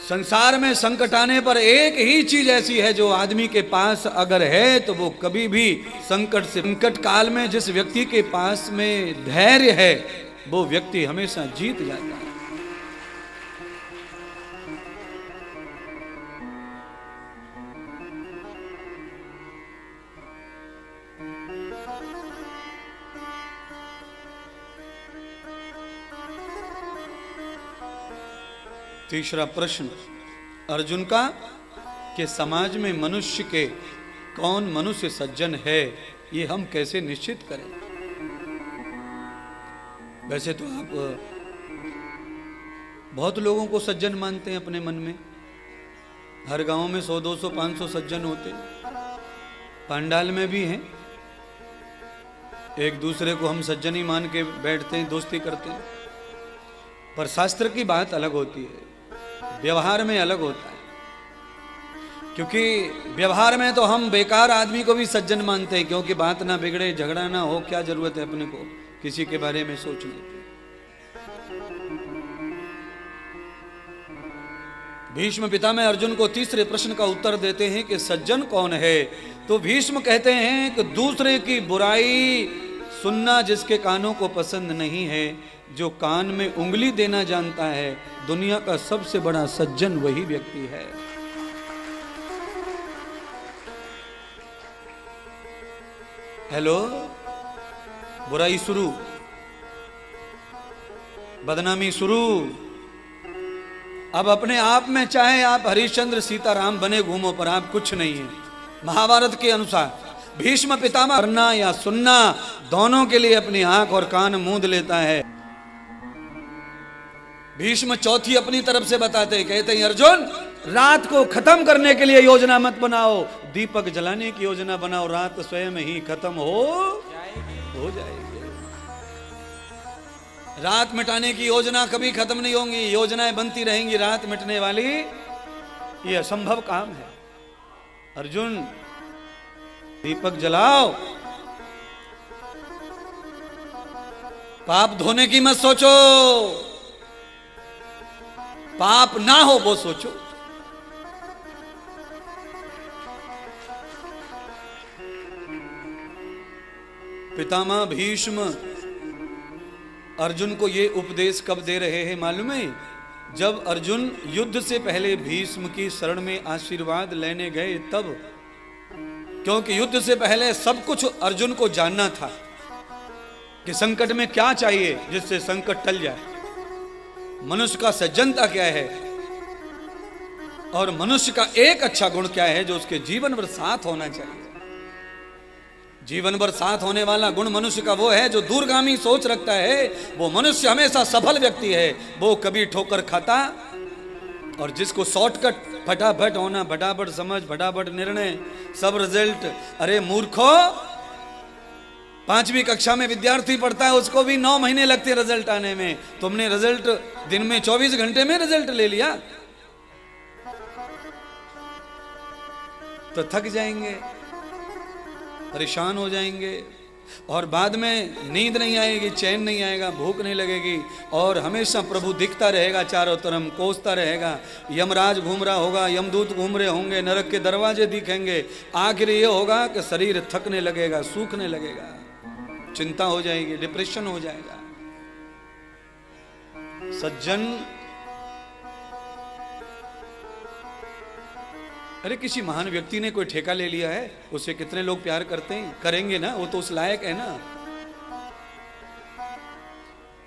संसार में संकट आने पर एक ही चीज ऐसी है जो आदमी के पास अगर है तो वो कभी भी संकट काल में जिस व्यक्ति के पास में धैर्य है वो व्यक्ति हमेशा जीत जाता है। तीसरा प्रश्न अर्जुन का कि समाज में मनुष्य के कौन मनुष्य सज्जन है, ये हम कैसे निश्चित करें। वैसे तो आप बहुत लोगों को सज्जन मानते हैं अपने मन में। हर गांव में 100, 200, 500 सज्जन होते, पंडाल में भी हैं। एक दूसरे को हम सज्जन ही मान के बैठते हैं, दोस्ती करते हैं। पर शास्त्र की बात अलग होती है, व्यवहार में अलग होता है। क्योंकि व्यवहार में तो हम बेकार आदमी को भी सज्जन मानते हैं, क्योंकि बात ना बिगड़े, झगड़ा ना हो, क्या जरूरत है अपने को किसी के बारे में सोचने की। भीष्म पितामह अर्जुन को तीसरे प्रश्न का उत्तर देते हैं कि सज्जन कौन है। तो भीष्म कहते हैं कि दूसरे की बुराई सुनना जिसके कानों को पसंद नहीं है, जो कान में उंगली देना जानता है, दुनिया का सबसे बड़ा सज्जन वही व्यक्ति है। हेलो, बुराई शुरू, बदनामी शुरू। अब अपने आप में चाहे आप हरिश्चंद्र सीताराम बने घूमो, पर आप कुछ नहीं है। महाभारत के अनुसार भीष्म पितामह करना या सुनना दोनों के लिए अपनी आंख और कान मूंद लेता है। भीष्म चौथी अपनी तरफ से बताते हैं, कहते हैं अर्जुन रात को खत्म करने के लिए योजना मत बनाओ, दीपक जलाने की योजना बनाओ, रात स्वयं ही खत्म हो जाएगी। रात मिटाने की योजना कभी खत्म नहीं होंगी, योजनाएं बनती रहेंगी, रात मिटने वाली ये असंभव काम है। अर्जुन दीपक जलाओ, पाप धोने की मत सोचो, पाप ना हो वो सोचो। पितामह भीष्म अर्जुन को ये उपदेश कब दे रहे हैं मालूम है? जब अर्जुन युद्ध से पहले भीष्म की शरण में आशीर्वाद लेने गए तब। क्योंकि युद्ध से पहले सब कुछ अर्जुन को जानना था कि संकट में क्या चाहिए जिससे संकट टल जाए, मनुष्य का सज्जनता क्या है और मनुष्य का एक अच्छा गुण क्या है जो उसके जीवन भर साथ होना चाहिए। जीवन भर साथ होने वाला गुण मनुष्य का वो है जो दूरगामी सोच रखता है, वो मनुष्य हमेशा सफल व्यक्ति है। वो कभी ठोकर खाता, और जिसको शॉर्टकट, फटाफट होना, फटाफट समझ, फटाफट निर्णय, सब रिजल्ट। अरे मूर्खो, 5वीं कक्षा में विद्यार्थी पढ़ता है, उसको भी 9 महीने लगते रिजल्ट आने में। तुमने रिजल्ट दिन में 24 घंटे में रिजल्ट ले लिया तो थक जाएंगे, परेशान हो जाएंगे, और बाद में नींद नहीं आएगी, चैन नहीं आएगा, भूख नहीं लगेगी, और हमेशा प्रभु दिखता रहेगा, चारों तरफ कोसता रहेगा। यमराज घूम रहा होगा, यमदूत घूम रहे होंगे, नरक के दरवाजे दिखेंगे। आखिर ये होगा कि शरीर थकने लगेगा, सूखने लगेगा, चिंता हो जाएगी, डिप्रेशन हो जाएगा। सज्जन, अरे किसी महान व्यक्ति ने कोई ठेका ले लिया है, उससे कितने लोग प्यार करते हैं, करेंगे ना, वो तो उस लायक है ना।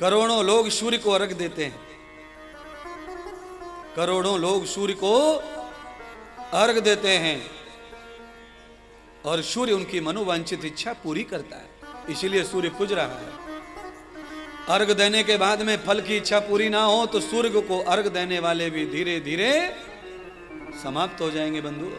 करोड़ों लोग सूर्य को अर्घ देते हैं, करोड़ों लोग सूर्य को अर्घ देते हैं, और सूर्य उनकी मनोवांछित इच्छा पूरी करता है, इसीलिए सूर्य पूज रहा है। अर्घ देने के बाद में फल की इच्छा पूरी ना हो तो सूर्य को अर्घ देने वाले भी धीरे धीरे समाप्त हो जाएंगे। बंधु,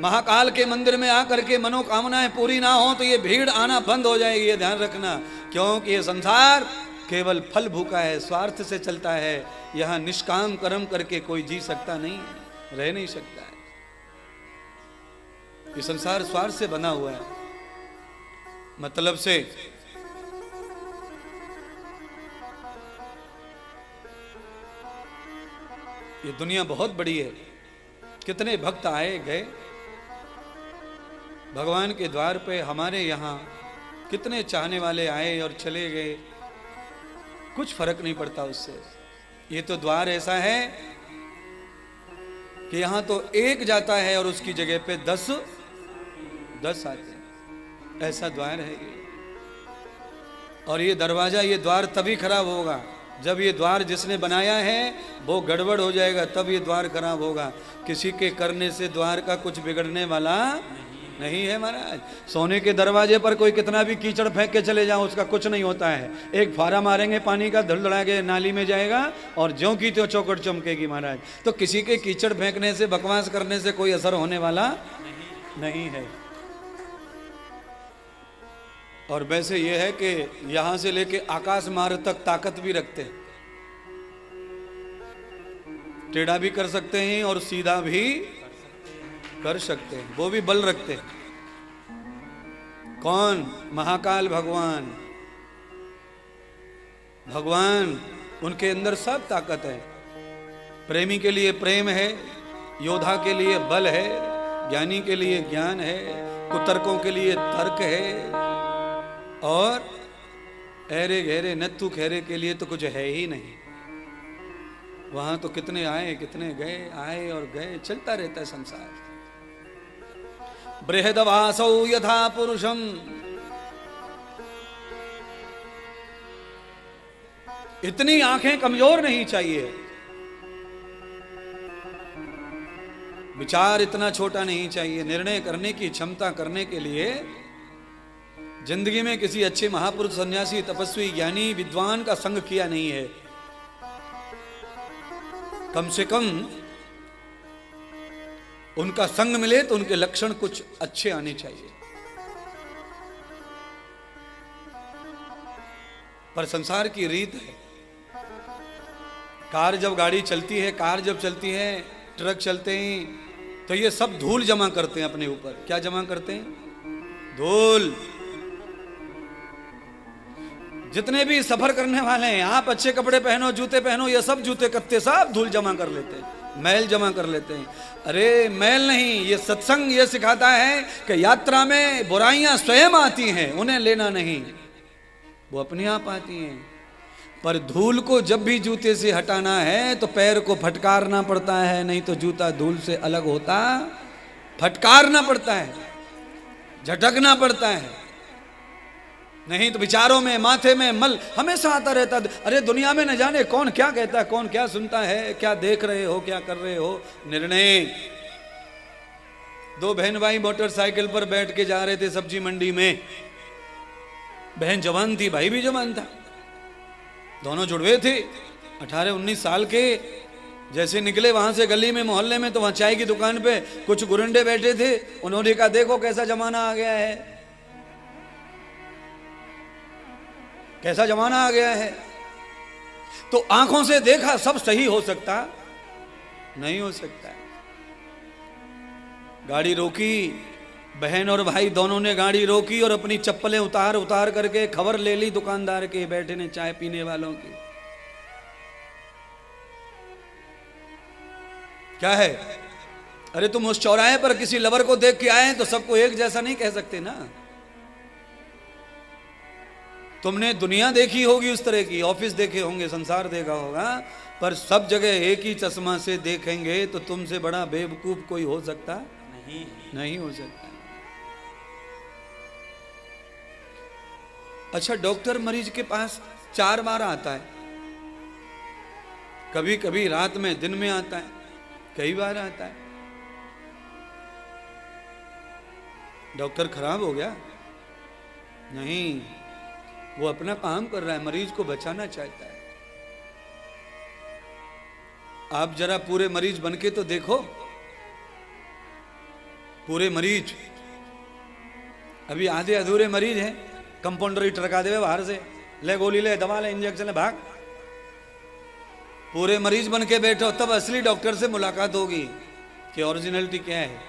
महाकाल के मंदिर में आकर के मनोकामनाएं पूरी ना हो तो ये भीड़ आना बंद हो जाएगी, ये ध्यान रखना। क्योंकि ये संसार केवल फल भूखा है, स्वार्थ से चलता है। यहां निष्काम कर्म करके कोई जी सकता नहीं, रह नहीं सकता है। ये संसार स्वार्थ से बना हुआ है, मतलब से। ये दुनिया बहुत बड़ी है, कितने भक्त आए गए भगवान के द्वार पे, हमारे यहाँ कितने चाहने वाले आए और चले गए, कुछ फर्क नहीं पड़ता उससे। ये तो द्वार ऐसा है कि यहाँ तो एक जाता है और उसकी जगह पे 10 आते हैं, ऐसा द्वार है ये। और ये दरवाजा, ये द्वार तभी खराब होगा जब ये द्वार जिसने बनाया है वो गड़बड़ हो जाएगा, तब ये द्वार खराब होगा। किसी के करने से द्वार का कुछ बिगड़ने वाला नहीं है महाराज। सोने के दरवाजे पर कोई कितना भी कीचड़ फेंक के चले जाओ, उसका कुछ नहीं होता है। एक फारा मारेंगे पानी का, धड़धड़ा के नाली में जाएगा और ज्यों की त्यों चौखट चमकेगी महाराज। तो किसी के कीचड़ फेंकने से, बकवास करने से कोई असर होने वाला नहीं है। और वैसे ये है कि यहां से लेके आकाश मार्ग तक ताकत भी रखते हैं, टेढ़ा भी कर सकते हैं और सीधा भी कर सकते हैं, वो भी बल रखते हैं। कौन? महाकाल भगवान। भगवान, उनके अंदर सब ताकत है। प्रेमी के लिए प्रेम है, योद्धा के लिए बल है, ज्ञानी के लिए ज्ञान है, कुतर्कों के लिए तर्क है, और ऐरे गहरे नत्थु खैरे के लिए तो कुछ है ही नहीं। वहां तो कितने आए कितने गए, आए और गए, चलता रहता है संसार। बृहदवासौ यथा पुरुषम, इतनी आंखें कमजोर नहीं चाहिए, विचार इतना छोटा नहीं चाहिए। निर्णय करने की क्षमता करने के लिए जिंदगी में किसी अच्छे महापुरुष, सन्यासी, तपस्वी, ज्ञानी, विद्वान का संग किया नहीं है। कम से कम उनका संग मिले तो उनके लक्षण कुछ अच्छे आने चाहिए। पर संसार की रीत है, कार जब गाड़ी चलती है, कार जब चलती है, ट्रक चलते हैं, तो ये सब धूल जमा करते हैं अपने ऊपर। क्या जमा करते हैं? धूल। जितने भी सफर करने वाले हैं, आप अच्छे कपड़े पहनो, जूते पहनो, ये सब जूते कत्ते सब धूल जमा कर लेते हैं, मैल जमा कर लेते हैं। अरे मैल नहीं, ये सत्संग ये सिखाता है कि यात्रा में बुराइयां स्वयं आती हैं, उन्हें लेना नहीं, वो अपने आप आती हैं। पर धूल को जब भी जूते से हटाना है तो पैर को फटकारना पड़ता है, नहीं तो जूता धूल से अलग होता, फटकारना पड़ता है, झटकना पड़ता है, नहीं तो विचारों में, माथे में मल हमेशा आता रहता। अरे दुनिया में न जाने कौन क्या कहता है, कौन क्या सुनता है, क्या देख रहे हो, क्या कर रहे हो। निर्णय। 2 बहन भाई मोटरसाइकिल पर बैठ के जा रहे थे सब्जी मंडी में। बहन जवान थी, भाई भी जवान था, दोनों जुड़वे थे, 18-19 साल के। जैसे निकले वहां से गली में, मोहल्ले में, तो वहां चाय की दुकान पे कुछ गुरंडे बैठे थे। उन्होंने कहा देखो कैसा जमाना आ गया है, कैसा जमाना आ गया है। तो आंखों से देखा सब सही हो सकता नहीं हो सकता। गाड़ी रोकी, बहन और भाई दोनों ने गाड़ी रोकी और अपनी चप्पलें उतार उतार करके खबर ले ली दुकानदार के, बैठे ने चाय पीने वालों की। क्या है? अरे तुम उस चौराहे पर किसी लवर को देख के आए तो सबको एक जैसा नहीं कह सकते ना। तुमने दुनिया देखी होगी उस तरह की, ऑफिस देखे होंगे, संसार देखा होगा, पर सब जगह एक ही चश्मा से देखेंगे तो तुमसे बड़ा बेवकूफ कोई हो सकता नहीं हो सकता। अच्छा, डॉक्टर मरीज के पास 4 बार आता है, कभी कभी रात में, दिन में आता है, कई बार आता है। डॉक्टर खराब हो गया? नहीं, वो अपना काम कर रहा है, मरीज को बचाना चाहता है। आप जरा पूरे मरीज बनके तो देखो। पूरे मरीज, अभी आधे अधूरे मरीज हैं, कंपाउंडर ही टरका देवे बाहर से, ले गोली ले, दवा ले, इंजेक्शन ले, भाग। पूरे मरीज बनके बैठो, तब असली डॉक्टर से मुलाकात होगी कि ओरिजिनलिटी क्या है।